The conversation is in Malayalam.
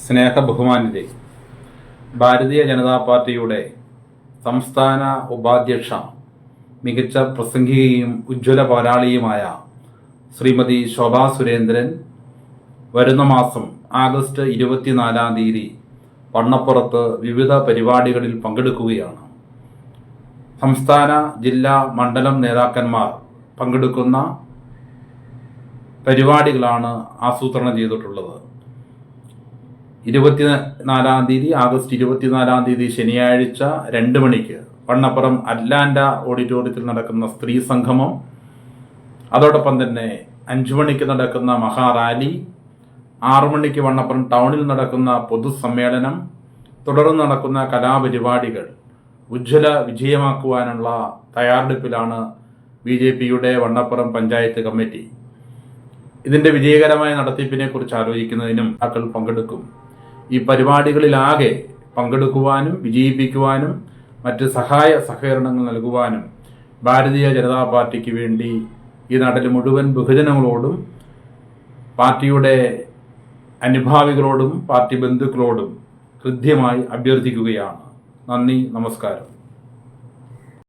സ്നേഹബഹുമാനിതേ, ഭാരതീയ ജനതാ പാർട്ടിയുടെ സംസ്ഥാന ഉപാധ്യക്ഷ, മികച്ച പ്രസംഗികയും ഉജ്ജ്വല പോരാളിയുമായ ശ്രീമതി ശോഭാ സുരേന്ദ്രൻ വരുന്ന മാസം ആഗസ്റ്റ് 24 വണ്ണപ്പുറത്ത് വിവിധ പരിപാടികളിൽ പങ്കെടുക്കുകയാണ്. സംസ്ഥാന, ജില്ലാ, മണ്ഡലം നേതാക്കന്മാർ പങ്കെടുക്കുന്ന പരിപാടികളാണ് ആസൂത്രണം ചെയ്തിട്ടുള്ളത്. ആഗസ്റ്റ് 24 ശനിയാഴ്ച 2 മണിക്ക് വണ്ണപ്പുറം അറ്റ്ലാന്റ ഓഡിറ്റോറിയത്തിൽ നടക്കുന്ന സ്ത്രീ സംഗമം, അതോടൊപ്പം തന്നെ 5 മണിക്ക് നടക്കുന്ന മഹാറാലി, 6 മണിക്ക് വണ്ണപ്പുറം ടൗണിൽ നടക്കുന്ന പൊതുസമ്മേളനം, തുടർന്ന് നടക്കുന്ന കലാപരിപാടികൾ ഉജ്ജ്വല വിജയമാക്കുവാനുള്ള തയ്യാറെടുപ്പിലാണ് BJPയുടെ വണ്ണപ്പുറം പഞ്ചായത്ത് കമ്മിറ്റി. ഇതിന്റെ വിജയകരമായ നടത്തിപ്പിനെ കുറിച്ച് ആലോചിക്കുന്നതിനും പങ്കെടുക്കും. ഈ പരിപാടികളിലാകെ പങ്കെടുക്കുവാനും വിജയിപ്പിക്കുവാനും മറ്റ് സഹായ സഹകരണങ്ങൾ നൽകുവാനും ഭാരതീയ ജനതാ പാർട്ടിക്ക് വേണ്ടി ഈ നാട്ടിലെ മുഴുവൻ ബഹുജനങ്ങളോടും പാർട്ടിയുടെ അനുഭാവികളോടും പാർട്ടി ബന്ധുക്കളോടും ഹൃദ്യമായി അഭ്യർത്ഥിക്കുകയാണ്. നന്ദി, നമസ്കാരം.